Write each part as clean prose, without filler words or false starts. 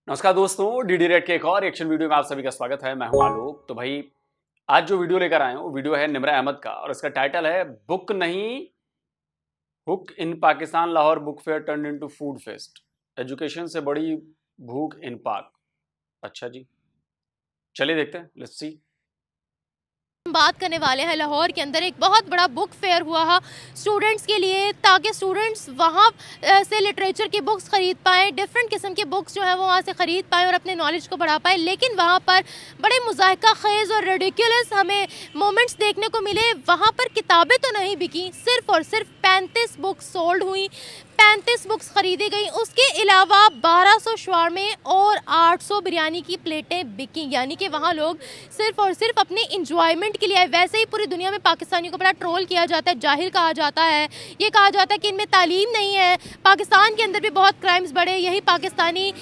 नमस्कार दोस्तों, DD red के एक और एक्शन वीडियो में आप सभी का स्वागत है। मैं हूं आलोक। तो भाई आज जो वीडियो लेकर आए हूं वो वीडियो है निम्रा अहमद का और इसका टाइटल है बुक नहीं hook in Pakistan, Lahore book fair turn into food fest, education से बड़ी भूख इन पाक। अच्छा जी, चलिए देखते हैं, लेट्स सी। बात करने वाले हैं लाहौर के अंदर एक बहुत बड़ा बुक फेयर हुआ है स्टूडेंट्स के लिए, ताकि स्टूडेंट्स वहाँ से लिटरेचर की बुक्स ख़रीद पाएँ, डिफरेंट किस्म की बुक्स जो है वो वहाँ से ख़रीद पाएँ और अपने नॉलेज को बढ़ा पाएँ। लेकिन वहाँ पर बड़े मुज़ाहिका ख़ेज़ और रेडिकुलस हमें मोमेंट्स देखने को मिले। वहाँ पर किताबें तो नहीं बिकी, सिर्फ़ और सिर्फ 35 बुक्स सोल्ड हुई, 35 बुक्स ख़रीदी गई। उसके अलावा 1200 शवारमे और 800 बिरयानी की प्लेटें बिकी। यानी कि वहाँ लोग सिर्फ़ और सिर्फ अपने इंजॉयमेंट के लिए आए। वैसे ही पूरी दुनिया में पाकिस्तानियों को बड़ा ट्रोल किया जाता है, जाहिल कहा जाता है, ये कहा जाता है कि इनमें तालीम नहीं है। पाकिस्तान के अंदर भी बहुत क्राइम्स बढ़े, यही पाकिस्तानी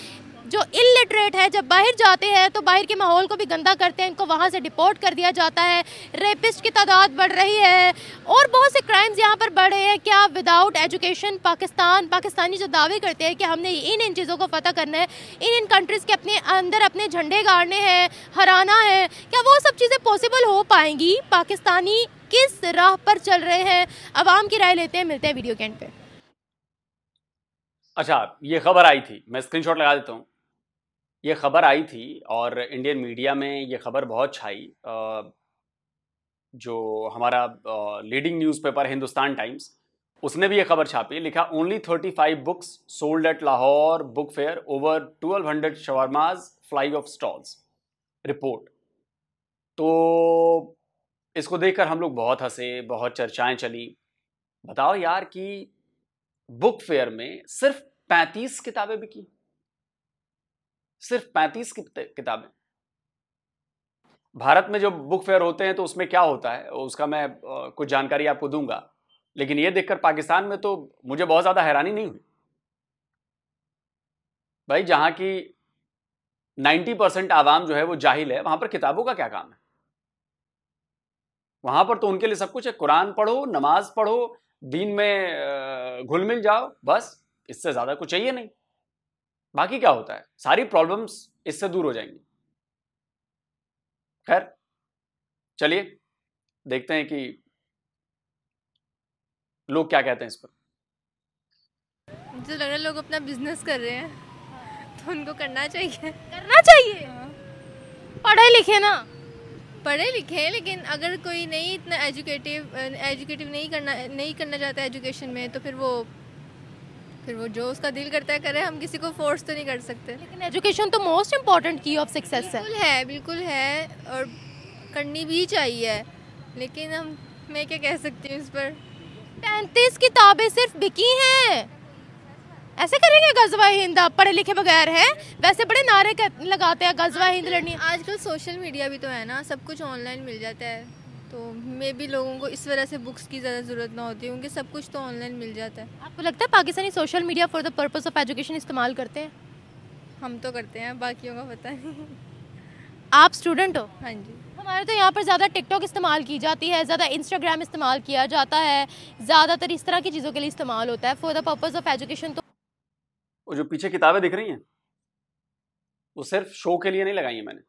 जो इलिटरेट है जब बाहर जाते हैं तो बाहर के माहौल को भी गंदा करते हैं, इनको वहाँ से डिपोर्ट कर दिया जाता है। रेपिस्ट की तादाद बढ़ रही है और बहुत से क्राइम्स यहाँ पर बढ़ रहे हैं। क्या विदाउट एजुकेशन पाकिस्तानी जो दावे करते हैं कि हमने इन चीज़ों को फतह करना है, इन कंट्रीज़ के अपने अंदर अपने झंडे गाड़ने हैं, हराना है, क्या वो सब चीज़ें पॉसिबल हो पाएंगी? पाकिस्तानी किस राह पर चल रहे हैं? अवाम की राय लेते हैं, मिलते हैं वीडियो के एंड पे। अच्छा, ये खबर आई थी, मैं स्क्रीनशॉट लगा देता हूँ। ये खबर आई थी और इंडियन मीडिया में ये खबर बहुत छाई। जो हमारा लीडिंग न्यूज़पेपर हिंदुस्तान टाइम्स, उसने भी ये खबर छापी, लिखा only 35 books sold at Lahore book fair, over 1200 shawarmas fly off stalls, report. तो इसको देखकर हम लोग बहुत हंसे, बहुत चर्चाएं चली। बताओ यार कि बुक फेयर में सिर्फ 35 किताबें बिकी, सिर्फ 35 किताबें। भारत में जो बुक फेयर होते हैं तो उसमें क्या होता है उसका मैं कुछ जानकारी आपको दूंगा, लेकिन ये देखकर पाकिस्तान में तो मुझे बहुत ज्यादा हैरानी नहीं हुई। भाई जहां की 90% आवाम जो है वो जाहिल है, वहां पर किताबों का क्या काम है? वहां पर तो उनके लिए सब कुछ है, कुरान पढ़ो, नमाज पढ़ो, दीन में घुल मिल जाओ, बस इससे ज्यादा कुछ चाहिए नहीं। बाकी क्या होता है, सारी प्रॉब्लम्स इससे दूर हो जाएंगी। खैर चलिए देखते हैं कि लोग क्या कहते हैं इस पर। मुझे लग रहा है लोग अपना बिजनेस कर रहे हैं, तो उनको करना चाहिए। पढ़े लिखे ना, पढ़े लिखे हैं, लेकिन अगर कोई नहीं इतना एजुकेटिव नहीं करना चाहता एजुकेशन में, तो फिर वो जो उसका दिल करता है करे। हम किसी को फोर्स तो नहीं कर सकते। लेकिन एजुकेशन तो मोस्ट इम्पॉर्टेंट की ऑफ सक्सेस है। बिल्कुल है और करनी भी चाहिए, लेकिन मैं क्या कह सकती हूँ इस पर। 35 किताबें सिर्फ बिकी हैं, ऐसे करेंगे गजवा हिंद? आप पढ़े लिखे बगैर है, वैसे बड़े नारे लगाते हैं गजवा हिंद लड़नी। आजकल सोशल मीडिया भी तो है ना, सब कुछ ऑनलाइन मिल जाता है, तो मे भी लोगों को इस वजह से बुक्स की ज़्यादा ज़रूरत ना होती है, क्योंकि सब कुछ तो ऑनलाइन मिल जाता है। आपको लगता है Pakistani social media for the purpose of education इस्तेमाल करते हैं? हम तो करते हैं, बाकियों का पता नहीं। आप स्टूडेंट हो? हाँ जी। हमारे तो यहाँ पर ज़्यादा टिकटॉक इस्तेमाल की जाती है, ज़्यादा इंस्टाग्राम इस्तेमाल किया जाता है, ज़्यादातर इस तरह की चीज़ों के लिए इस्तेमाल होता है। For the purpose of education तो वो जो पीछे किताबें दिख रही हैं वो सिर्फ शो के लिए नहीं लगाई हैं मैंने,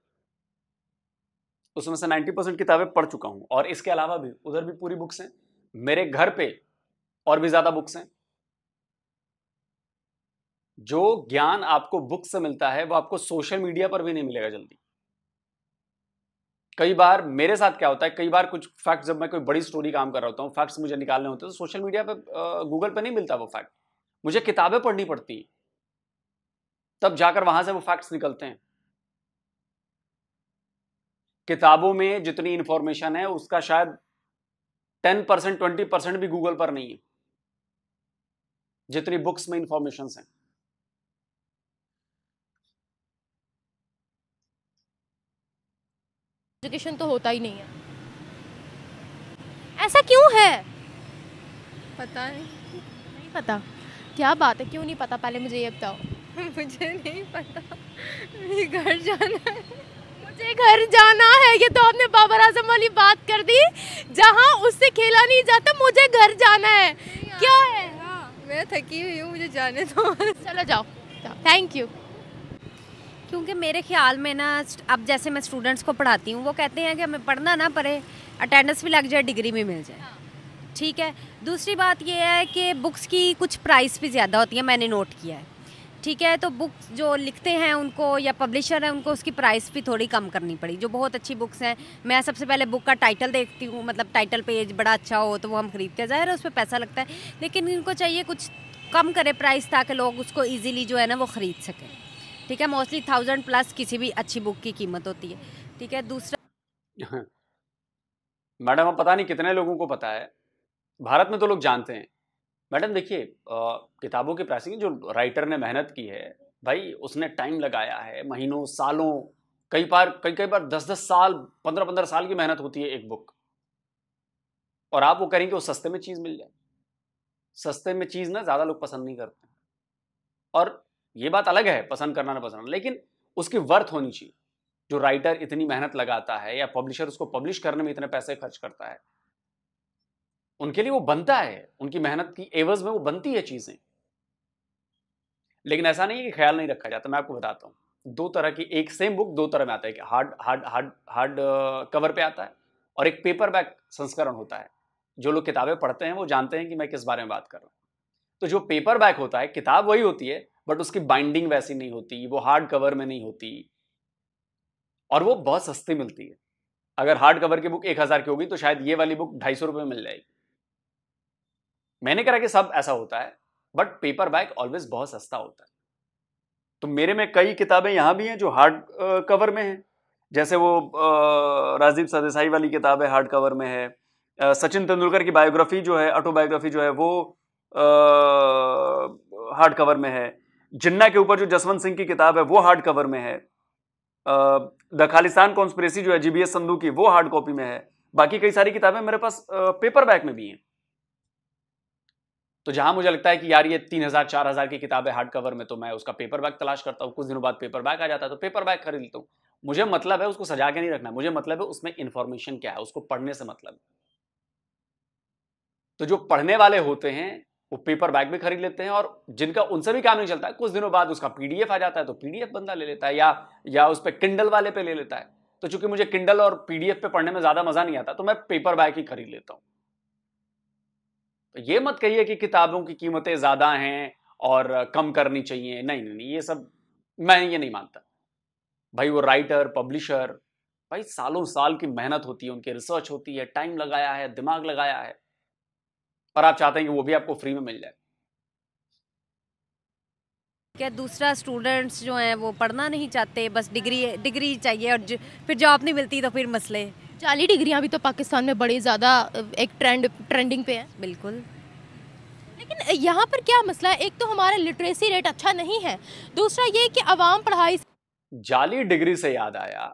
उसमें से 90% किताबें पढ़ चुका हूं और इसके अलावा भी उधर भी पूरी बुक्स हैं, मेरे घर पे और भी ज्यादा बुक्स हैं। जो ज्ञान आपको बुक से मिलता है वो आपको सोशल मीडिया पर भी नहीं मिलेगा जल्दी। कई बार मेरे साथ क्या होता है, कई बार कुछ फैक्ट, जब मैं कोई बड़ी स्टोरी काम कर रहा होता हूँ, फैक्ट्स मुझे निकालने होते हैं, तो सोशल मीडिया पे गूगल पे नहीं मिलता वो फैक्ट, मुझे किताबें पढ़नी पड़ती हैं, तब जाकर वहां से वो फैक्ट्स निकलते हैं। किताबों में जितनी इंफॉर्मेशन है उसका शायद 10% 20% भी गूगल पर नहीं है, जितनी बुक्स में इंफॉर्मेशन हैं। एजुकेशन तो होता ही नहीं है, ऐसा क्यों है? पता नहीं पता? क्या बात है, क्यों नहीं पता? पहले मुझे ये बताओ। मुझे नहीं पता, मुझे घर जाना है। मुझे घर जाना है, ये तो आपने बाबर आजम वाली बात कर दी, जहाँ उससे खेला नहीं जाता। मुझे घर जाना है, क्या है? हाँ, मैं थकी हुई हूँ, मुझे जाने दो। चलो जाओ, थैंक यू। क्योंकि मेरे ख्याल में ना, अब जैसे मैं स्टूडेंट्स को पढ़ाती हूँ, वो कहते हैं कि हमें पढ़ना ना पड़े, अटेंडेंस भी लग जाए, डिग्री भी मिल जाए। ठीक है। दूसरी बात ये है कि बुक्स की कुछ प्राइस भी ज़्यादा होती है, मैंने नोट किया है। ठीक है। तो बुक्स जो लिखते हैं उनको, या पब्लिशर है उनको, उसकी प्राइस भी थोड़ी कम करनी पड़ी। जो बहुत अच्छी बुक्स हैं, मैं सबसे पहले बुक का टाइटल देखती हूँ, मतलब टाइटल पेज बड़ा अच्छा हो तो वो हम खरीदते हैं, ज़ाहिर है उस पर पैसा लगता है, लेकिन इनको चाहिए कुछ कम करे प्राइस, ताकि लोग उसको ईजीली जो है ना वो ख़रीद सकें। ठीक है। मोस्टली 1000+ किसी भी अच्छी बुक की कीमत होती है। ठीक है। दूसरा मैडम, अब पता नहीं कितने लोगों को पता है, भारत में तो लोग जानते हैं। मैडम देखिए, किताबों की प्राइसिंग, जो राइटर ने मेहनत की है भाई, उसने टाइम लगाया है, महीनों सालों, कई बार 10-10 साल, 15-15 साल की मेहनत होती है एक बुक, और आप वो करेंगे वो सस्ते में चीज़ मिल जाए। सस्ते में चीज़ ना ज़्यादा लोग पसंद नहीं करते, और ये बात अलग है पसंद करना ना पसंद, लेकिन उसकी वर्थ होनी चाहिए। जो राइटर इतनी मेहनत लगाता है, या पब्लिशर उसको पब्लिश करने में इतने पैसे खर्च करता है, उनके लिए वो बनता है, उनकी मेहनत की एवज में वो बनती है चीजें। लेकिन ऐसा नहीं है कि ख्याल नहीं रखा जाता। मैं आपको बताता हूं, दो तरह की, एक सेम बुक दो तरह में आता है, कि हार्ड कवर पे आता है, और एक पेपर बैक संस्करण होता है। जो लोग किताबें पढ़ते हैं वो जानते हैं कि मैं किस बारे में बात कर रहा हूं। तो जो पेपर बैक होता है, किताब वही होती है, बट उसकी बाइंडिंग वैसी नहीं होती, वो हार्ड कवर में नहीं होती, और वो बहुत सस्ती मिलती है। अगर हार्ड कवर की बुक 1000 की होगी तो शायद ये वाली बुक 250 रुपये में मिल जाएगी। मैंने कहा कि सब ऐसा होता है, बट पेपर बैक ऑलवेज बहुत सस्ता होता है। तो मेरे में कई किताबें यहां भी हैं जो हार्ड कवर में हैं, जैसे वो राजीव सरदेसाई वाली किताब है, हार्ड कवर में है। सचिन तेंदुलकर की बायोग्राफी जो है, ऑटोबायोग्राफी जो है, वो हार्ड कवर में है। जिन्ना के ऊपर जो जसवंत सिंह की किताब है वो हार्ड कवर में है। द खालिस्तान कॉन्स्पिरेसी जो है जीबीएस संधू की, वो हार्ड कॉपी में है। बाकी कई सारी किताबें मेरे पास पेपर बैक में भी हैं। तो जहां मुझे लगता है कि यार ये 3000-4000 की किताबें हार्ड कवर में, तो मैं उसका पेपर बैक तलाश करता हूं। कुछ दिनों बाद पेपर बैक आ जाता है तो पेपर बैक खरीद लेता हूं। मुझे मतलब है उसको सजा के नहीं रखना, मुझे मतलब है उसमें इंफॉर्मेशन क्या है, उसको पढ़ने से मतलब। तो जो पढ़ने वाले होते हैं वो पेपर बैक भी खरीद लेते हैं, और जिनका उनसे भी काम नहीं चलता है, कुछ दिनों बाद उसका पीडीएफ आ जाता है तो पीडीएफ बंदा ले लेता है, या उस पर किंडल वाले पे ले लेता है। तो चूंकि मुझे किंडल और पीडीएफ पे पढ़ने में ज्यादा मजा नहीं आता, तो मैं पेपर बैक ही खरीद लेता हूं। तो ये मत कहिए कि किताबों की कीमतें ज्यादा हैं और कम करनी चाहिए। नहीं नहीं नहीं, ये सब मैं ये नहीं मानता भाई। वो राइटर, पब्लिशर, भाई सालों साल की मेहनत होती है, उनकी रिसर्च होती है, टाइम लगाया है, दिमाग लगाया है, और आप चाहते हैं कि वो भी आपको फ्री में मिल जाए। क्या दूसरा, स्टूडेंट्स जो हैं वो पढ़ना नहीं चाहते, बस डिग्री चाहिए, और फिर जॉब नहीं मिलती तो फिर मसले। जाली डिग्रियां भी तो पाकिस्तान में बड़ी ज़्यादा एक ट्रेंडिंग पे है। बिल्कुल। लेकिन यहाँ पर क्या मसला है? एक तो हमारा लिटरेसी रेट अच्छा नहीं है, दूसरा ये कि अवाम पढ़ाई। जाली डिग्री से याद आया,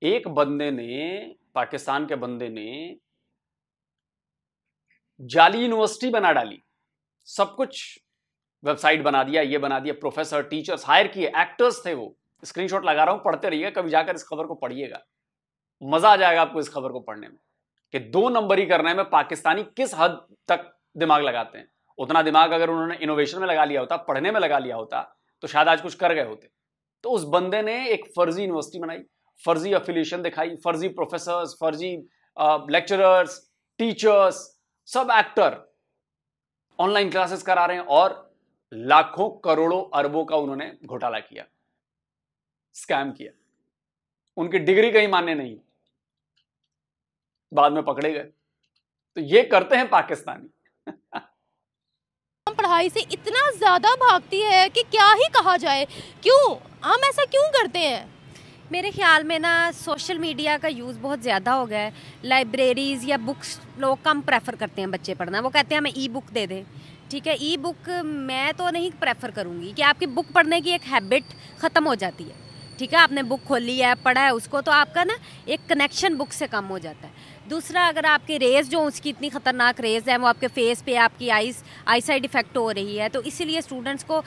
एक बंदे ने, पाकिस्तान के बंदे ने जाली यूनिवर्सिटी बना डाली, सब कुछ वेबसाइट बना दिया, ये बना दिया, प्रोफेसर, टीचर्स हायर किए, एक्टर्स थे वो। स्क्रीनशॉट लगा रहा हूं, पढ़ते रहिएगा, कभी जाकर इस खबर को पढ़िएगा, मजा आ जाएगा आपको इस खबर को पढ़ने में, कि 2 नंबरी करने में पाकिस्तानी किस हद तक दिमाग लगाते हैं। उतना दिमाग अगर उन्होंने इनोवेशन में लगा लिया होता, पढ़ने में लगा लिया होता, तो शायद आज कुछ कर गए होते। तो उस बंदे ने एक फर्जी यूनिवर्सिटी बनाई, फर्जी अफिलिएशन दिखाई, फर्जी प्रोफेसर्स, फर्जी लेक्चरर्स, टीचर्स, सब एक्टर ऑनलाइन क्लासेस करा रहे हैं, और लाखों करोड़ों अरबों का उन्होंने घोटाला किया, स्कैम किया। उनकी डिग्री कहीं मान्य नहीं, बाद में पकड़े गए। तो ये करते हैं पाकिस्तानी। पढ़ाई से इतना ज्यादा भागती है कि क्या ही कहा जाए। क्यों हम ऐसा क्यों करते हैं? मेरे ख्याल में ना सोशल मीडिया का यूज़ बहुत ज़्यादा हो गया है। लाइब्रेरीज़ या बुक्स लोग कम प्रेफर करते हैं बच्चे पढ़ना। वो कहते हैं हमें ई बुक दे दें। ठीक है, ई बुक मैं तो नहीं प्रेफर करूँगी, कि आपकी बुक पढ़ने की एक हैबिट ख़त्म हो जाती है। ठीक है, आपने बुक खोली है, पढ़ा है उसको, तो आपका ना एक कनेक्शन बुक से कम हो जाता है। दूसरा, अगर आपकी रेज़ जो उसकी इतनी ख़तरनाक रेज़ है, वो आपके फेस पे, आपकी आई साइड इफ़ेक्ट हो रही है, तो इसीलिए स्टूडेंट्स को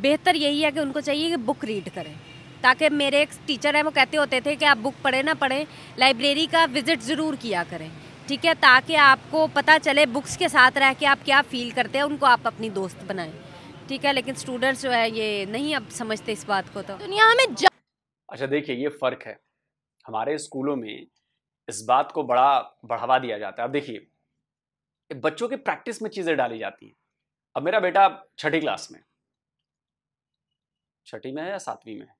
बेहतर यही है कि उनको चाहिए कि बुक रीड करें। ताकि मेरे एक टीचर हैं, वो कहते होते थे कि आप बुक पढ़े ना पढ़ें, लाइब्रेरी का विज़िट ज़रूर किया करें। ठीक है, ताकि आपको पता चले बुक्स के साथ रह के आप क्या फ़ील करते हैं, उनको आप अपनी दोस्त बनाएं। ठीक है, लेकिन स्टूडेंट्स जो है ये नहीं अब समझते इस बात को। तो दुनिया में अच्छा देखिए, ये फर्क है। हमारे स्कूलों में इस बात को बड़ा बढ़ावा दिया जाता है। अब देखिए, बच्चों की प्रैक्टिस में चीजें डाली जाती हैं। अब मेरा बेटा 6ठी क्लास में, 6ठी में है या 7वीं में है,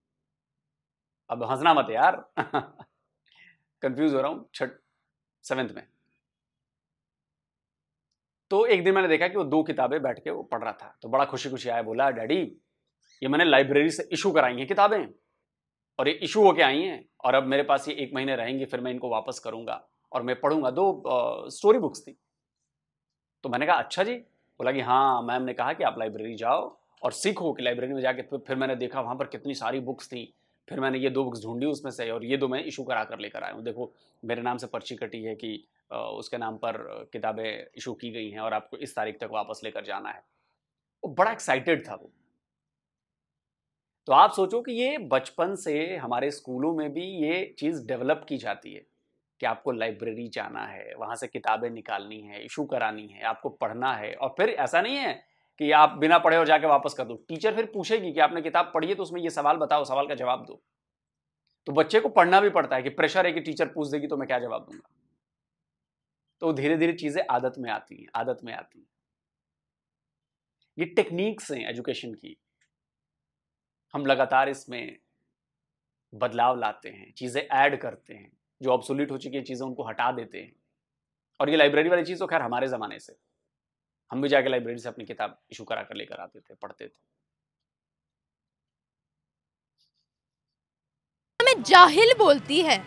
अब हंसना मत यार कंफ्यूज हो रहा हूं, 7th में। तो एक दिन मैंने देखा कि वो 2 किताबें बैठ के वो पढ़ रहा था, तो बड़ा खुशी खुशी आया, बोला डैडी ये मैंने लाइब्रेरी से इशू कराई हैं किताबें, और ये इशू होके आई हैं, और अब मेरे पास ये 1 महीने रहेंगी, फिर मैं इनको वापस करूंगा और मैं पढ़ूंगा। 2 स्टोरी बुक्स थी। तो मैंने कहा अच्छा जी। बोला कि हाँ, मैम ने कहा कि आप लाइब्रेरी जाओ और सीखो कि लाइब्रेरी में जाके। फिर मैंने देखा वहाँ पर कितनी सारी बुक्स थी। फिर मैंने ये 2 बुक्स ढूंढी उसमें से, और ये 2 मैं इशू करा कर लेकर आया हूँ। देखो मेरे नाम से पर्ची कटी है कि उसके नाम पर किताबें इशू की गई हैं और आपको इस तारीख तक वापस लेकर जाना है। वो बड़ा एक्साइटेड था वो। तो आप सोचो कि ये बचपन से हमारे स्कूलों में भी ये चीज़ डेवलप की जाती है कि आपको लाइब्रेरी जाना है, वहाँ से किताबें निकालनी है, इशू करानी है, आपको पढ़ना है। और फिर ऐसा नहीं है कि आप बिना पढ़े और जाके वापस कर दो। टीचर फिर पूछेगी कि आपने किताब पढ़ी है तो उसमें ये सवाल बताओ, सवाल का जवाब दो। तो बच्चे को पढ़ना भी पड़ता है कि प्रेशर है कि टीचर पूछ देगी तो मैं क्या जवाब दूंगा। तो धीरे धीरे चीजें आदत में आती हैं, आदत में आती हैं। ये टेक्निक्स हैं एजुकेशन की। हम लगातार इसमें बदलाव लाते हैं, चीजें ऐड करते हैं, जो ऑब्सोल्यूट हो चुकी है चीजें उनको हटा देते हैं। और ये लाइब्रेरी वाली चीज तो खैर हमारे जमाने से, हम भी जाके लाइब्रेरी से अपनी किताब इशू करा कर लेकर आते थे, पढ़ते थे। में जाहिल बोलती है।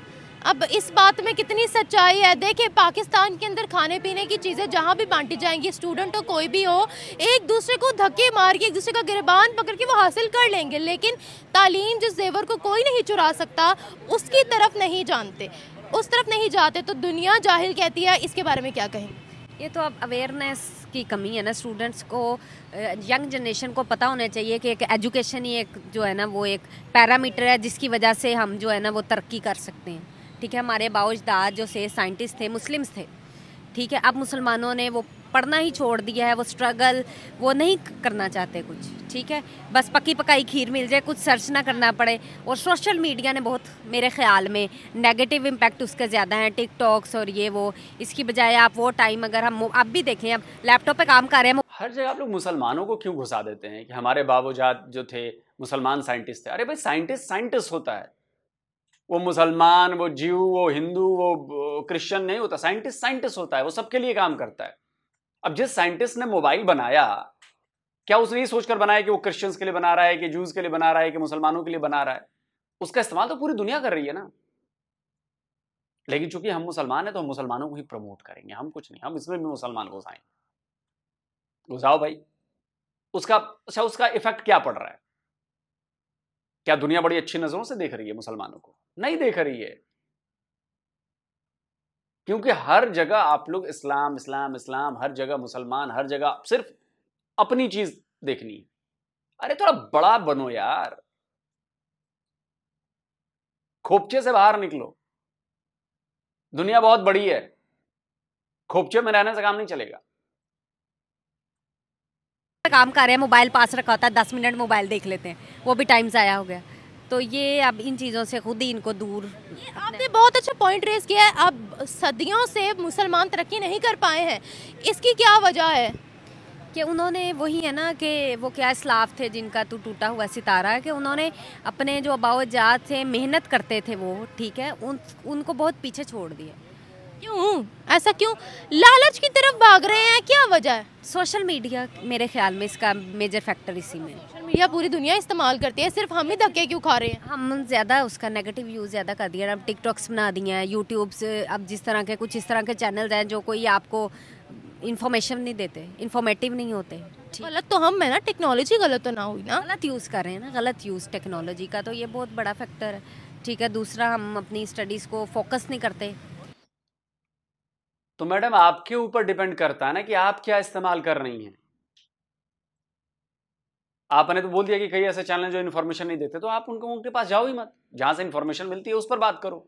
अब इस बात में कितनी सच्चाई है? देखिए पाकिस्तान के अंदर खाने पीने की चीज़ें जहाँ भी बांटी जाएंगी, स्टूडेंट हो कोई भी हो, एक दूसरे को धक्के मार के एक दूसरे का गिरबान पकड़ के वो हासिल कर लेंगे, लेकिन तालीम जिस जेवर को कोई नहीं चुरा सकता उसकी तरफ नहीं जानते, उस तरफ नहीं जाते। तो दुनिया जाहिल कहती है, इसके बारे में क्या कहें? ये तो अब अवेयरनेस की कमी है ना। स्टूडेंट्स को, यंग जनरेशन को पता होना चाहिए कि एक एजुकेशन ही एक जो है ना वो एक पैरामीटर है जिसकी वजह से हम जो है ना वो तरक्की कर सकते हैं। ठीक है, हमारे बाओजदाद जो से साइंटिस्ट थे मुस्लिम्स थे। ठीक है, अब मुसलमानों ने वो पढ़ना ही छोड़ दिया है, वो स्ट्रगल वो नहीं करना चाहते कुछ। ठीक है, बस पकी पकाई खीर मिल जाए, कुछ सर्च ना करना पड़े। और सोशल मीडिया ने बहुत मेरे ख्याल में नेगेटिव इम्पैक्ट उसके ज़्यादा हैं, टिकटॉक्स और ये वो। इसकी बजाय आप वो टाइम अगर हम आप भी देखें, अब लैपटॉप पे काम कर रहे हैं। हर जगह आप लोग मुसलमानों को क्यों घुसा देते हैं कि हमारे बाबूजाद जो थे मुसलमान साइंटिस्ट थे? अरे भाई साइंटिस्ट साइंटिस्ट होता है, वो मुसलमान, वो जीव, वो हिंदू, वो क्रिश्चियन नहीं होता। साइंटिस्ट साइंटिस्ट होता है, वो सबके लिए काम करता है। अब जिस साइंटिस्ट ने मोबाइल बनाया, क्या उसने ये सोचकर बनाया कि वो क्रिश्चियंस के लिए बना रहा है, कि जूस के लिए बना रहा है, कि मुसलमानों के लिए बना रहा है? उसका इस्तेमाल तो पूरी दुनिया कर रही है ना। लेकिन चूंकि हम मुसलमान हैं तो हम मुसलमानों को ही प्रमोट करेंगे, हम कुछ नहीं, हम इसमें भी मुसलमान घुसाएंगे। घुसाओ भाई। उसका इफेक्ट क्या पड़ रहा है? क्या दुनिया बड़ी अच्छी नजरों से देख रही है मुसलमानों को? नहीं देख रही है, क्योंकि हर जगह आप लोग इस्लाम इस्लाम इस्लाम, हर जगह मुसलमान, हर जगह सिर्फ अपनी चीज देखनी है। अरे थोड़ा बड़ा बनो यार, खोपचे से बाहर निकलो। दुनिया बहुत बड़ी है, खोपचे में रहने से काम नहीं चलेगा। काम कर रहे हैं, मोबाइल पास रखा होता है, 10 मिनट मोबाइल देख लेते हैं, वो भी टाइम ज़ाया हो गया। तो ये अब इन चीज़ों से खुद ही इनको दूर। आपने बहुत अच्छा पॉइंट रेज किया है। अब सदियों से मुसलमान तरक्की नहीं कर पाए हैं, इसकी क्या वजह है? कि उन्होंने वही है ना कि वो क्या इस्लाफ थे जिनका तो टूटा हुआ सितारा है, कि उन्होंने अपने जो बाओजाद से मेहनत करते थे वो, ठीक है, उनको बहुत पीछे छोड़ दिया। क्यों ऐसा क्यों? लालच की तरफ भाग रहे हैं, क्या वजह है? सोशल मीडिया मेरे ख्याल में इसका मेजर फैक्टर इसी में। सोशल मीडिया पूरी दुनिया इस्तेमाल करती है, सिर्फ हम ही धक्के क्यों खा रहे हैं? हम ज़्यादा उसका नेगेटिव यूज़ ज़्यादा कर दिया। अब टिकटॉक्स बना दिए हैं, यूट्यूब से, अब जिस तरह के कुछ इस तरह के चैनल्स हैं जो कोई आपको इन्फॉर्मेशन नहीं देते, इन्फॉर्मेटिव नहीं होते। गलत तो हम है ना, टेक्नोलॉजी गलत तो ना हुई ना? गलत यूज़ कर रहे हैं ना, गलत यूज़ टेक्नोलॉजी का, तो ये बहुत बड़ा फैक्टर है। ठीक है, दूसरा हम अपनी स्टडीज़ को फोकस नहीं करते। तो मैडम आपके ऊपर डिपेंड करता है ना कि आप क्या इस्तेमाल कर रही हैं। आपने तो बोल दिया कि कई ऐसे चैनल जो इन्फॉर्मेशन नहीं देते, तो आप उनके पास जाओ ही मत। जहां से इन्फॉर्मेशन मिलती है उस पर बात करो।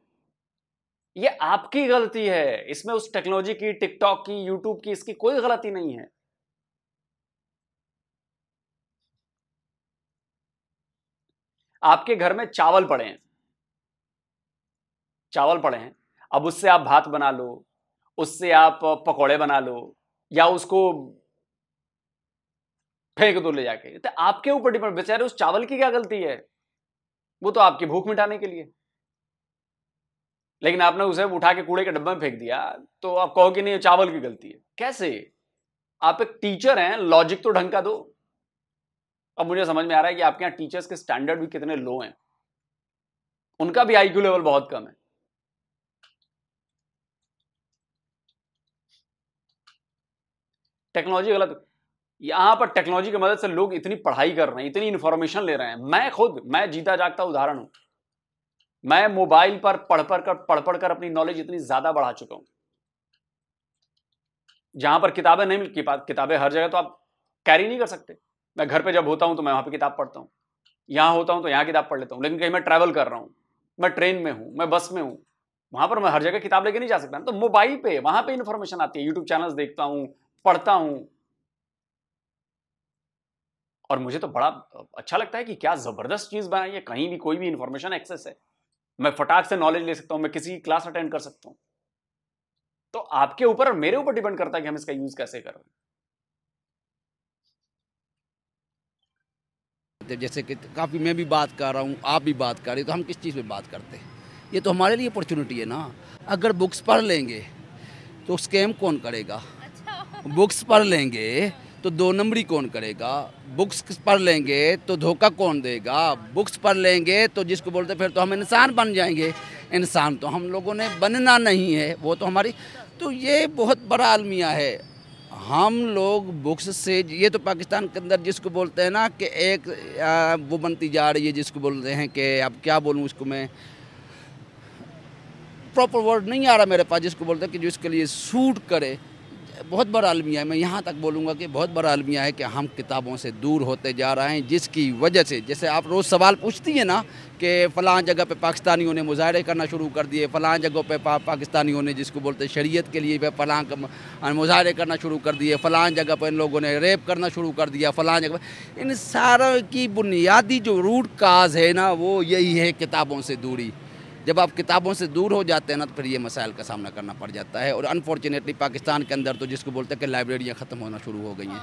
ये आपकी गलती है, इसमें उस टेक्नोलॉजी की, टिकटॉक की, यूट्यूब की, इसकी कोई गलती नहीं है। आपके घर में चावल पड़े हैं, अब उससे आप भात बना लो, उससे आप पकौड़े बना लो, या उसको फेंक दो ले जाके, तो आपके ऊपर डिपेंड। बेचारे उस चावल की क्या गलती है, वो तो आपकी भूख मिटाने के लिए। लेकिन आपने उसे उठा के कूड़े के डब्बे में फेंक दिया, तो आप कहो कि नहीं चावल की गलती है। कैसे? आप एक टीचर हैं, लॉजिक तो ढंग का दो। अब मुझे समझ में आ रहा है कि आपके यहां टीचर्स के स्टैंडर्ड भी कितने लो हैं, उनका भी आईक्यू लेवल बहुत कम है। टेक्नोलॉजी गलत, यहां पर टेक्नोलॉजी की मदद से लोग इतनी पढ़ाई कर रहे हैं, इतनी इंफॉर्मेशन ले रहे हैं। मैं जीता जागता उदाहरण हूं। मैं मोबाइल पर पढ़ कर अपनी नॉलेज इतनी ज्यादा बढ़ा चुका हूं। जहां पर किताबें नहीं मिलती, किताबें हर जगह तो आप कैरी नहीं कर सकते। मैं घर पे जब होता हूं तो मैं वहां पे किताब पढ़ता हूं, यहां होता हूं तो यहां किताब पढ़ लेता हूं। लेकिन कहीं मैं ट्रैवल कर रहा हूं, मैं ट्रेन में हूं, मैं बस में हूं, वहां पर मैं हर जगह किताब लेके नहीं जा सकता। तो मोबाइल पे वहां पे इंफॉर्मेशन आती है, यूट्यूब चैनल्स देखता हूं, पढ़ता हूं, और मुझे तो बड़ा अच्छा लगता है कि क्या जबरदस्त चीज बनाई है। कहीं भी कोई भी इंफॉर्मेशन एक्सेस है, मैं फटाक से नॉलेज ले सकता हूं, मैं किसी की क्लास अटेंड कर सकता हूं। तो आपके ऊपर और मेरे ऊपर डिपेंड करता है कि हम इसका यूज कैसे कर रहे हैं। जैसे कि काफ़ी मैं भी बात कर रहा हूँ, आप भी बात कर रहे हो, तो हम किस चीज़ पे बात करते हैं? ये तो हमारे लिए अपॉर्चुनिटी है ना। अगर बुक्स पढ़ लेंगे तो स्कैम कौन करेगा? बुक्स पढ़ लेंगे तो 2 नंबरी कौन करेगा? बुक्स पढ़ लेंगे तो धोखा कौन देगा? बुक्स पढ़ लेंगे तो जिसको बोलते फिर तो हम इंसान बन जाएंगे। इंसान तो हम लोगों ने बनना नहीं है, वो तो हमारी, तो ये बहुत बड़ा अलमिया है। हम लोग बुक्स से, ये तो पाकिस्तान के अंदर जिसको बोलते हैं ना कि एक वो बनती जा रही है, जिसको बोलते हैं कि अब क्या बोलूँ उसको, मैं प्रॉपर वर्ड नहीं आ रहा मेरे पास, जिसको बोलते हैं कि जो इसके लिए सूट करे। बहुत बड़ा अलमिया है। मैं यहाँ तक बोलूँगा कि बहुत बड़ा अलमिया है कि हम किताबों से दूर होते जा रहे हैं, जिसकी वजह से, जैसे आप रोज़ सवाल पूछती हैं ना कि फ़लाँ जगह पे पाकिस्तानियों ने मुजाहरे करना शुरू कर दिए, फ़लाँ जगहों पे पाकिस्तानियों ने जिसको बोलते हैं शरीयत के लिए फ़लाँ मुजाहरे करना शुरू कर दिए, फ़लाँ जगह पर इन लोगों ने रेप करना शुरू कर दिया, फ़लाँ जगह पर। इन सारों की बुनियादी जो रूट काज है ना, वो यही है किताबों से दूरी। जब आप किताबों से दूर हो जाते हैं ना, तो फिर ये मसाइल का सामना करना पड़ जाता है। और अनफॉर्चुनेटली पाकिस्तान के अंदर तो जिसको बोलते हैं कि लाइब्रेरियाँ ख़त्म होना शुरू हो गई हैं।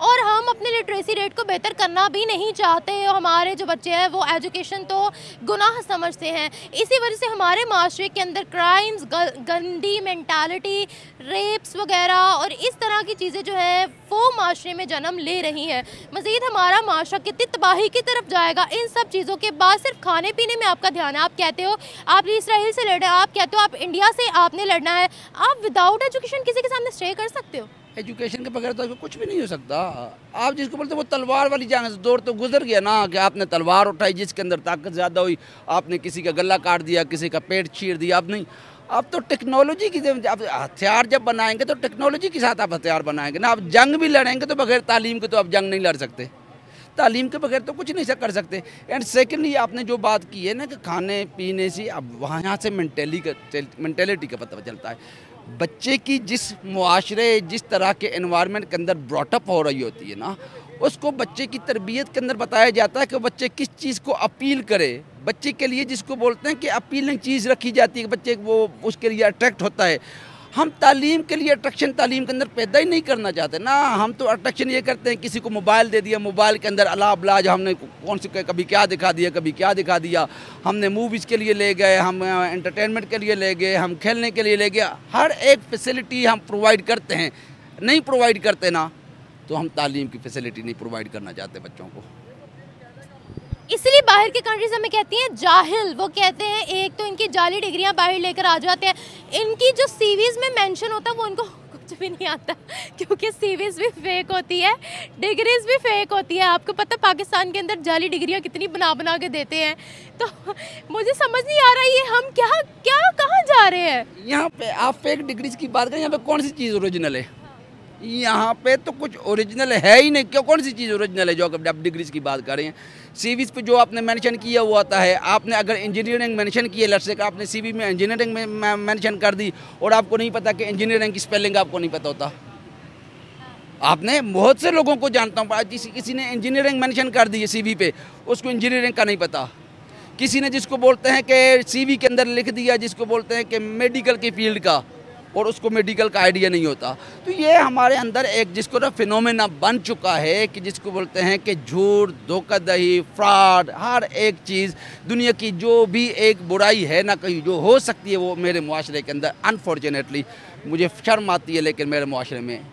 और हम अपने लिटरेसी रेट को बेहतर करना भी नहीं चाहते। हमारे जो बच्चे हैं वो एजुकेशन तो गुनाह समझते हैं। इसी वजह से हमारे माशरे के अंदर क्राइम्स, गंदी मेंटालिटी, रेप्स वगैरह और इस तरह की चीज़ें जो है वो माशरे में जन्म ले रही हैं। मज़ीद हमारा माशरा कितनी तबाही की तरफ जाएगा इन सब चीज़ों के बाद। सिर्फ खाने पीने में आपका ध्यान है। आप कहते हो आप इसराइल से लड़ रहे हो, आप कहते हो आप इंडिया से आपने लड़ना है। आप विदाउट एजुकेशन किसी के सामने स्टे कर सकते हो? एजुकेशन के बगैर तो कुछ भी नहीं हो सकता। आप जिसको बोलते वो तलवार वाली जंग से दौर तो गुजर गया ना, कि आपने तलवार उठाई, जिसके अंदर ताकत ज़्यादा हुई, आपने किसी का गला काट दिया, किसी का पेट चीर दिया। अब नहीं, अब तो टेक्नोलॉजी की, आप हथियार जब बनाएंगे तो टेक्नोलॉजी के साथ आप हथियार बनाएंगे ना। आप जंग भी लड़ेंगे तो बगैर तालीम के तो आप जंग नहीं लड़ सकते। तालीम के बगैर तो कुछ नहीं कर सकते। एंड सेकेंडली आपने जो बात की है ना कि खाने पीने से, अब वहाँ यहाँ से मेंटेलिटी का पता चलता है। बच्चे की जिस मुआशरे, जिस तरह के एनवायरनमेंट के अंदर ब्रॉटअप हो रही होती है ना, उसको बच्चे की तरबियत के अंदर बताया जाता है कि बच्चे किस चीज़ को अपील करे। बच्चे के लिए जिसको बोलते हैं कि अपीलिंग चीज़ रखी जाती है, कि बच्चे वो उसके लिए अट्रैक्ट होता है। हम तालीम के लिए अट्रैक्शन तालीम के अंदर पैदा ही नहीं करना चाहते ना। हम तो अट्रैक्शन ये करते हैं, किसी को मोबाइल दे दिया, मोबाइल के अंदर अला बलाज हमने कौन सी कभी क्या दिखा दिया, कभी क्या दिखा दिया। हमने मूवीज़ के लिए ले गए, हम एंटरटेनमेंट के लिए ले गए, हम खेलने के लिए ले गए। हर एक फैसिलिटी हम प्रोवाइड करते हैं। नहीं प्रोवाइड करते ना, तो हम तालीम की फैसिलिटी नहीं प्रोवाइड करना चाहते बच्चों को। इसलिए बाहर की कंट्रीज हमें कहती हैं जाहिल। वो कहते हैं एक तो इनकी जाली डिग्रियां बाहर लेकर आ जाते हैं, इनकी जो सीवीज में मेंशन होता है वो इनको कुछ भी नहीं आता, क्योंकि सीवीज भी फेक होती है, डिग्रीज भी फेक होती है। आपको पता है पाकिस्तान के अंदर जाली डिग्रियां कितनी बना के देते हैं। तो मुझे समझ नहीं आ रहा ये हम क्या कहाँ जा रहे हैं। यहाँ पे आप फेक डिग्रीज की बात करें, यहाँ पे कौन सी चीज़ ओरिजिनल है? यहाँ पे तो कुछ ओरिजिनल है ही नहीं। क्यों, कौन सी चीज़ ओरिजिनल है जो आप डिग्रीज की बात कर रहे हैं? सीवीज पे जो आपने मेंशन किया हुआ आता है, आपने अगर इंजीनियरिंग मेंशन की है, लट से आपने सीवी में इंजीनियरिंग में मेंशन कर दी और आपको नहीं पता कि इंजीनियरिंग की स्पेलिंग आपको नहीं पता होता। आपने बहुत से लोगों को जानता हूँ, किसी ने इंजीनियरिंग मेंशन कर दी है सीवी पे, उसको इंजीनियरिंग का नहीं पता। किसी ने जिसको बोलते हैं कि सीवी के अंदर लिख दिया, जिसको बोलते हैं कि मेडिकल की फील्ड का, और उसको मेडिकल का आइडिया नहीं होता। तो ये हमारे अंदर एक जिसको ना फिनोमेना बन चुका है कि जिसको बोलते हैं कि झूठ, धोखाधड़ी, फ्रॉड, हर एक चीज़ दुनिया की जो भी एक बुराई है ना कहीं जो हो सकती है वो मेरे मुआशरे के अंदर अनफॉर्चुनेटली, मुझे शर्म आती है लेकिन मेरे मुआशरे में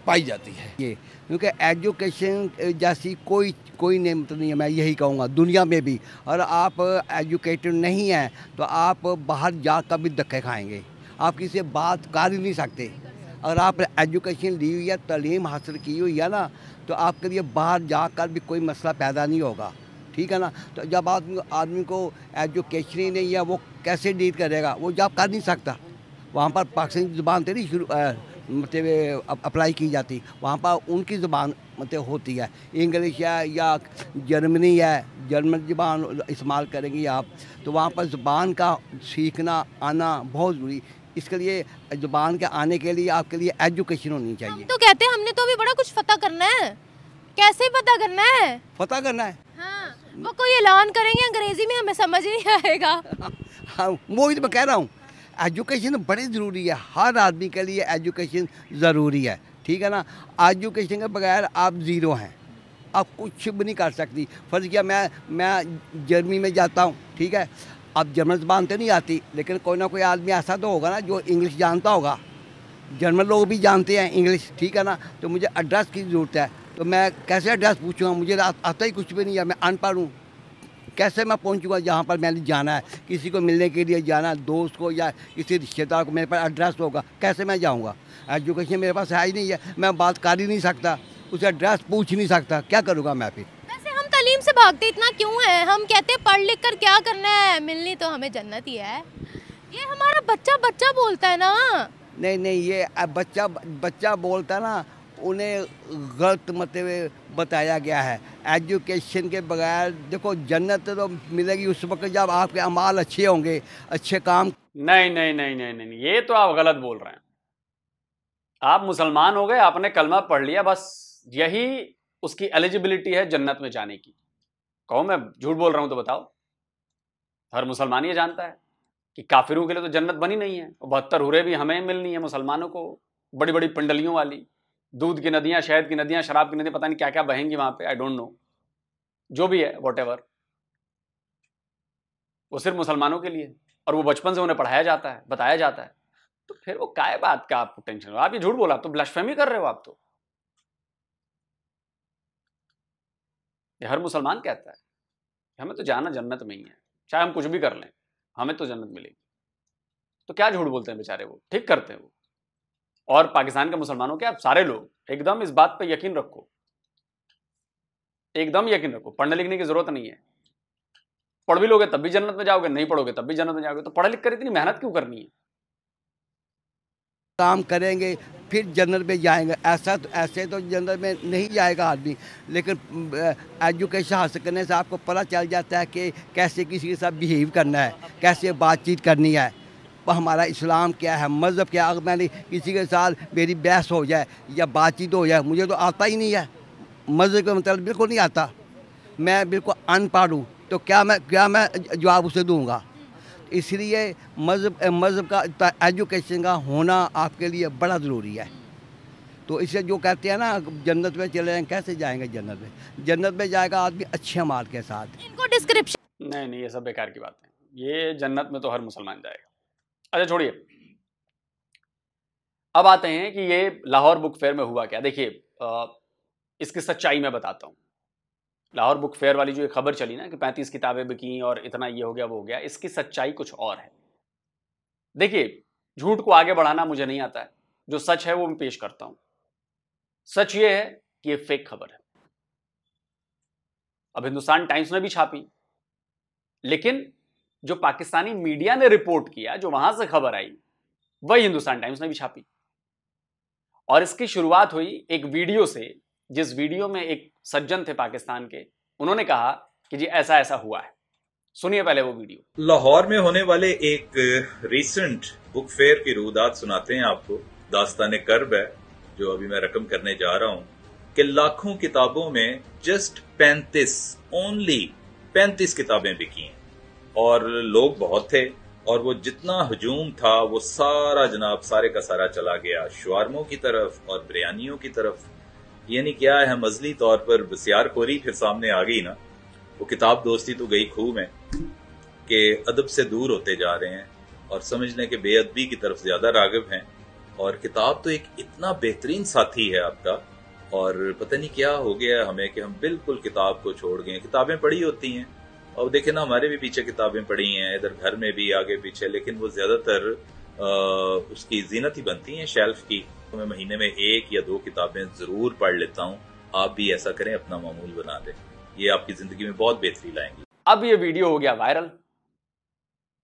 पाई जाती है ये। क्योंकि एजुकेशन जैसी कोई नेमत नहीं है, मैं यही कहूँगा दुनिया में भी। और आप एजुकेटेड नहीं हैं तो आप बाहर जाकर भी धक्के खाएंगे, आप किसी से बात कर ही नहीं सकते। अगर आप एजुकेशन ली हुई है, तालीम हासिल की हुई है ना, तो आपके लिए बाहर जाकर भी कोई मसला पैदा नहीं होगा, ठीक है ना। तो जब आदमी को एजुकेशन ही नहीं है, वो कैसे डील करेगा, वो जॉब कर नहीं सकता। वहाँ पर पाकिस्तानी ज़ुबान तेरी मतलब अप्लाई की जाती, वहाँ पर उनकी ज़ुबान मतलब होती है, इंग्लिश है या जर्मनी है, जर्मन ज़ुबान इस्तेमाल करेंगी आप, तो वहाँ पर ज़ुबान का सीखना आना बहुत ज़रूरी। इसके लिए ज़ुबान के आने के लिए आपके लिए एजुकेशन होनी चाहिए। हम तो कहते हैं हमने तो अभी बड़ा कुछ पता करना है, कैसे पता करना है? पता करना है, हाँ, वो कोई ऐलान करेंगे अंग्रेजी में, हमें समझ ही नहीं आएगा। हाँ, वो ही तो मैं कह रहा हूँ, एजुकेशन बड़ी ज़रूरी है, हर आदमी के लिए एजुकेशन ज़रूरी है, ठीक है ना। एजुकेशन के बगैर आप ज़ीरो हैं, आप कुछ भी नहीं कर सकती। फर्ज किया मैं जर्मनी में जाता हूँ, ठीक है, अब जर्मन ज़बान तो नहीं आती, लेकिन कोई ना कोई आदमी ऐसा तो होगा ना जो इंग्लिश जानता होगा। जर्मन लोग भी जानते हैं इंग्लिश, ठीक है ना। तो मुझे एड्रेस की ज़रूरत है, तो मैं कैसे एड्रेस पूछूँगा, मुझे आता ही कुछ भी नहीं है, मैं अनपढ़ हूँ। कैसे मैं पहुंचूंगा जहाँ पर मैंने जाना है, किसी को मिलने के लिए जाना है, दोस्त को या किसी रिश्तेदार को, मेरे पास एड्रेस होगा, कैसे मैं जाऊँगा? एजुकेशन मेरे पास है ही नहीं है, मैं बात कर ही नहीं सकता, उसे एड्रेस पूछ नहीं सकता, क्या करूँगा मैं फिर? वैसे हम तालीम से भागते इतना क्यों है? हम कहते हैं पढ़ लिख कर क्या करना है, मिलनी तो हमें जन्नत ही है। ये हमारा बच्चा बोलता है ना। नहीं, ये बच्चा बोलता है ना, उन्हें गलत मतलब बताया गया है। एजुकेशन के बगैर देखो जन्नत तो मिलेगी उस वक्त जब आपके अमाल अच्छे होंगे, अच्छे काम। नहीं, ये तो आप गलत बोल रहे हैं। आप मुसलमान हो गए, आपने कलमा पढ़ लिया, बस यही उसकी एलिजिबिलिटी है जन्नत में जाने की। कहो मैं झूठ बोल रहा हूं तो बताओ। हर मुसलमान ये जानता है कि काफिरों के लिए तो जन्नत बनी नहीं है, 72 हुरे भी हमें मिलनी है मुसलमानों को, बड़ी बड़ी पंडलियों वाली, दूध की नदियां, शहद की नदियां, शराब की नदियां, पता नहीं क्या क्या बहेंगी वहां पे, आई डोंट नो, जो भी है व्हाटएवर, वो सिर्फ मुसलमानों के लिए, और वो बचपन से उन्हें पढ़ाया जाता है, बताया जाता है। तो फिर वो काय बात का आपको टेंशन हो? आप ये झूठ बोला, आप तो ब्लास्फेमी कर रहे हो। आप तो, ये हर मुसलमान कहता है हमें तो जाना जन्नत में ही है, चाहे हम कुछ भी कर लें, हमें तो जन्नत मिलेगी। तो क्या झूठ बोलते हैं बेचारे, वो ठीक करते हैं वो। और पाकिस्तान के मुसलमानों के आप सारे लोग एकदम इस बात पे यकीन रखो, एकदम यकीन रखो, पढ़ने लिखने की जरूरत नहीं है। पढ़ भी लोगे तब भी जन्नत में जाओगे, नहीं पढ़ोगे तब भी जन्नत में जाओगे। तो पढ़ लिख कर इतनी मेहनत क्यों करनी है? काम करेंगे फिर जन्नत में जाएंगे, ऐसे तो जन्नत में नहीं जाएगा आदमी। लेकिन एजुकेशन हासिल करने से आपको पता चल जाता है कि कैसे किसी के साथ बिहेव करना है, कैसे बातचीत करनी है, हमारा इस्लाम क्या है, मज़हब क्या है। अगर मैंने किसी के साथ मेरी बहस हो जाए या बातचीत हो जाए, मुझे तो आता ही नहीं है, मज़हब का मतलब बिल्कुल नहीं आता, मैं बिल्कुल अनपढ़ हूँ, तो क्या मैं जवाब उसे दूँगा? इसलिए मज़हब का एजुकेशन का होना आपके लिए बड़ा ज़रूरी है। तो इससे जो कहते हैं ना जन्नत में चले जाएंगे, कैसे जाएंगे जन्नत में? जन्नत में जाएगा आदमी अच्छे माल के साथ। इनको डिस्क्रिप्शन नहीं, ये सब बेकार की बात है। ये जन्नत में तो हर मुसलमान जाएगा। अच्छा छोड़िए, अब आते हैं कि ये लाहौर बुक फेयर में हुआ क्या। देखिए, इसकी सच्चाई मैं बताता हूँ। लाहौर बुक फेयर वाली जो ये खबर चली ना कि 35 किताबें बिकी और इतना ये हो गया वो हो गया, इसकी सच्चाई कुछ और है। देखिए, झूठ को आगे बढ़ाना मुझे नहीं आता है, जो सच है वो मैं पेश करता हूं। सच ये है कि ये फेक खबर है। अब हिंदुस्तान टाइम्स ने भी छापी, लेकिन जो पाकिस्तानी मीडिया ने रिपोर्ट किया, जो वहां से खबर आई, वही हिंदुस्तान टाइम्स ने भी छापी। और इसकी शुरुआत हुई एक वीडियो से, जिस वीडियो में एक सज्जन थे पाकिस्तान के, उन्होंने कहा कि जी ऐसा ऐसा हुआ है। सुनिए पहले वो वीडियो। लाहौर में होने वाले एक रीसेंट बुक फेयर की रुदात सुनाते हैं आपको। दास्तान कर्ब है जो अभी मैं रकम करने जा रहा हूं कि लाखों किताबों में जस्ट 35 किताबें बिकी हैं और लोग बहुत थे और वो जितना हजूम था वो सारा जनाब सारे का सारा चला गया शवारमों की तरफ और बिरयानियों की तरफ। यानी क्या है, मजली तौर पर बसियारखोरी फिर सामने आ गई ना। वो किताब दोस्ती तो गई खूह में कि अदब से दूर होते जा रहे हैं और समझने के बेअदबी की तरफ ज्यादा रागिब हैं। और किताब तो एक इतना बेहतरीन साथी है आपका, और पता नहीं क्या हो गया हमें कि हम बिल्कुल किताब को छोड़ गए। किताबें पढ़ी होती हैं और देखे ना, हमारे भी पीछे किताबें पढ़ी हैं, इधर घर में भी आगे पीछे, लेकिन वो ज्यादातर उसकी जीनत ही बनती हैं शेल्फ की। तो मैं महीने में 1 या 2 किताबें जरूर पढ़ लेता हूँ। आप भी ऐसा करें, अपना मामूल बना दें, ये आपकी जिंदगी में बहुत बेहतरी लाएंगी। अब ये वीडियो हो गया वायरल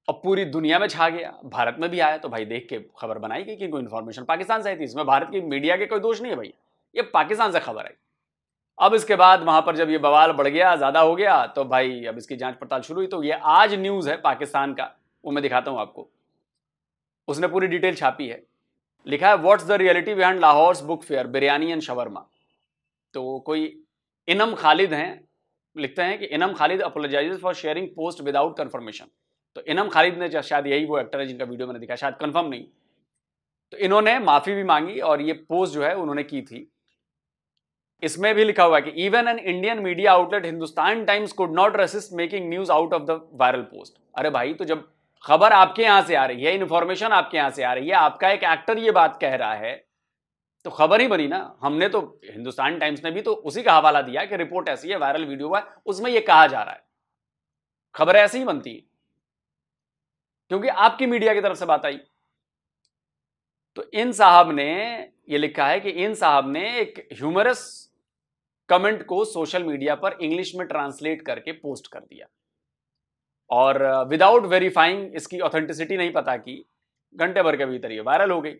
और पूरी दुनिया में छा गया, भारत में भी आया। तो भाई देख के खबर बनाई गई कि कोई इन्फॉर्मेशन पाकिस्तान से आई थी। इसमें भारत की मीडिया के कोई दोष नहीं है भाई, ये पाकिस्तान से खबर आई। अब इसके बाद वहां पर जब ये बवाल बढ़ गया, ज्यादा हो गया, तो भाई अब इसकी जांच पड़ताल शुरू हुई। तो ये आज न्यूज है पाकिस्तान का, वो मैं दिखाता हूं आपको। उसने पूरी डिटेल छापी है, लिखा है what's the reality behind Lahore book fair biryani and shawarma. तो कोई इनम खालिद हैं, लिखते हैं कि Inam Khalid apologises for sharing post without confirmation. तो इनम खालिद ने, शायद यही वो एक्टर है जिनका वीडियो मैंने दिखा, शायद कंफर्म नहीं। तो इन्होंने माफी भी मांगी और ये पोस्ट जो है उन्होंने की थी। इसमें भी लिखा हुआ है कि even an Indian media outlet Hindustan Times could not resist making news out of the viral post. अरे भाई, तो जब खबर आपके यहां से आ रही है, इन्फॉर्मेशन आपके यहां से आ रही है, आपका एक एक्टर ये बात कह रहा है, तो खबर ही बनी ना। हमने तो, हिंदुस्तान टाइम्स ने भी तो उसी का हवाला दिया कि रिपोर्ट ऐसी है, वायरल वीडियो है, उसमें ये कहा जा रहा है। खबर ऐसी ही बनती है क्योंकि आपकी मीडिया की तरफ से बात आई। तो इन साहब ने ये लिखा है कि इन साहब ने एक ह्यूमरस कमेंट को सोशल मीडिया पर इंग्लिश में ट्रांसलेट करके पोस्ट कर दिया और विदाउट वेरीफाइंग इसकी ऑथेंटिसिटी नहीं पता की, घंटे भर के भीतर ये वायरल हो गई।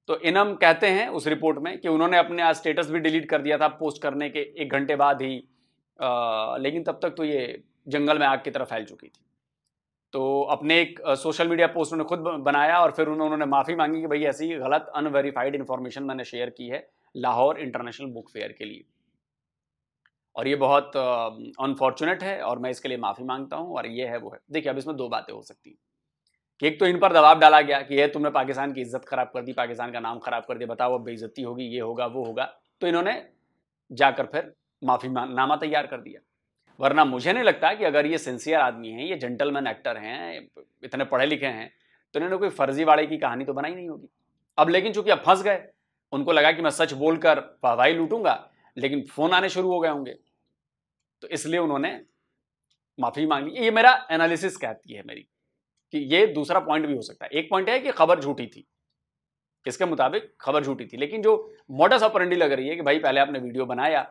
तो इनम कहते हैं उस रिपोर्ट में कि उन्होंने अपने आज स्टेटस भी डिलीट कर दिया था पोस्ट करने के 1 घंटे बाद ही, लेकिन तब तक तो ये जंगल में आग की तरह फैल चुकी थी। तो अपने एक सोशल मीडिया पोस्ट उन्होंने खुद बनाया और फिर उन्होंने माफ़ी मांगी कि भाई ऐसी गलत अनवेरीफाइड इन्फॉर्मेशन मैंने शेयर की है लाहौर इंटरनेशनल बुक फेयर के लिए, और ये बहुत अनफॉर्चुनेट है और मैं इसके लिए माफ़ी मांगता हूँ। और ये है वो है। देखिए, अब इसमें 2 बातें हो सकती हैं कि एक तो इन पर दबाव डाला गया कि ये तुमने पाकिस्तान की इज्जत खराब कर दी, पाकिस्तान का नाम खराब कर दिया, बताओ अब बेइज्जती होगी, ये होगा वो होगा। तो इन्होंने जाकर फिर माफ़ीनामा तैयार कर दिया। वरना मुझे नहीं लगता कि अगर ये सिंसियर आदमी हैं, ये जेंटलमैन एक्टर हैं, इतने पढ़े लिखे हैं, तो इन्होंने कोई फर्जीवाड़े की कहानी तो बनाई नहीं होगी। अब लेकिन चूंकि अब फंस गए, उनको लगा कि मैं सच बोलकर वाहवाही लूटूंगा, लेकिन फोन आने शुरू हो गए होंगे, तो इसलिए उन्होंने माफी मांगी। ये मेरा एनालिसिस कहती है मेरी कि ये दूसरा पॉइंट भी हो सकता है। एक पॉइंट है कि खबर झूठी थी, इसके मुताबिक खबर झूठी थी, लेकिन जो मॉडस ऑपरेंडी लग रही है कि भाई पहले आपने वीडियो बनाया,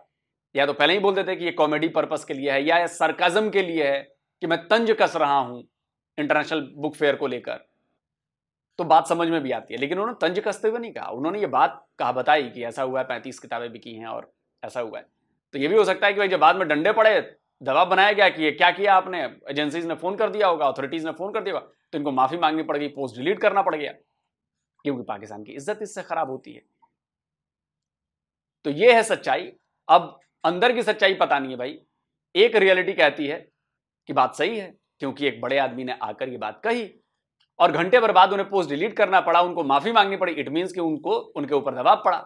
या तो पहले ही बोल देते कि ये कॉमेडी पर्पस के लिए है या सरकाजम के लिए है कि मैं तंज कस रहा हूं इंटरनेशनल बुक फेयर को लेकर, तो बात समझ में भी आती है। लेकिन उन्होंने तंज कसते हुए नहीं कहा, उन्होंने ये बात बताई कि ऐसा हुआ है, 35 किताबें बिकी हैं और ऐसा हुआ है। तो ये भी हो सकता है कि भाई जब बाद में डंडे पड़े, दबाव बनाया गया कि ये क्या किया आपने, एजेंसीज ने फोन कर दिया होगा, अथॉरिटीज ने फोन कर दिया होगा, तो इनको माफी मांगनी पड़ गई, पोस्ट डिलीट करना पड़ गया, क्योंकि पाकिस्तान की इज्जत इससे खराब होती है। तो ये है सच्चाई। अब अंदर की सच्चाई पता नहीं है भाई। एक रियलिटी कहती है कि बात सही है क्योंकि एक बड़े आदमी ने आकर ये बात कही और घंटे भर बाद उन्हें पोस्ट डिलीट करना पड़ा, उनको माफी मांगनी पड़ी। इट मींस कि उनको उनके ऊपर दबाव पड़ा,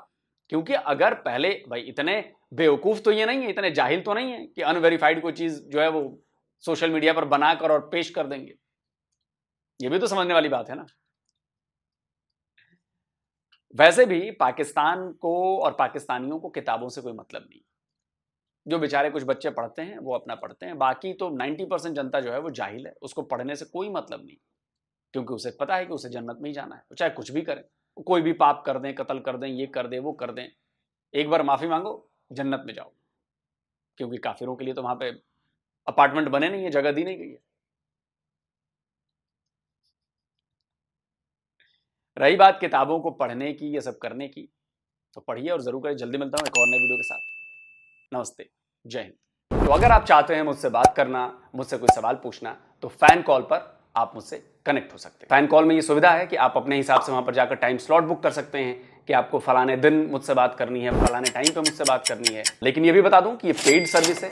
क्योंकि अगर पहले भाई इतने बेवकूफ तो ये नहीं है, इतने जाहिल तो नहीं है कि अनवेरीफाइड कोई चीज जो है वो सोशल मीडिया पर बनाकर और पेश कर देंगे। ये भी तो समझने वाली बात है ना। वैसे भी पाकिस्तान को और पाकिस्तानियों को किताबों से कोई मतलब नहीं। जो बेचारे कुछ बच्चे पढ़ते हैं वो अपना पढ़ते हैं, बाकी तो 90% जनता जो है वो जाहिल है, उसको पढ़ने से कोई मतलब नहीं, क्योंकि उसे पता है कि उसे जन्नत में ही जाना है, चाहे कुछ भी करें, कोई भी पाप कर दें, कत्ल कर दें, ये कर दें, वो कर दें, एक बार माफी मांगो, जन्नत में जाओ। क्योंकि काफिरों के लिए तो वहां पे अपार्टमेंट बने नहीं है, जगह दी नहीं गई है। रही बात किताबों को पढ़ने की, ये सब करने की, तो पढ़िए और जरूर करें। जल्दी मिलता हूं एक और नए वीडियो के साथ। नमस्ते, जय हिंद। तो अगर आप चाहते हैं मुझसे बात करना, मुझसे कोई सवाल पूछना, तो फैन कॉल पर आप मुझसे कनेक्ट हो सकते हैं। फैन कॉल में ये सुविधा है कि आप अपने हिसाब से वहां पर जाकर टाइम स्लॉट बुक कर सकते हैं, कि आपको फलाने दिन मुझसे बात करनी है, फलाने टाइम पे मुझसे बात करनी है। लेकिन ये भी बता दूं कि ये पेड सर्विस है,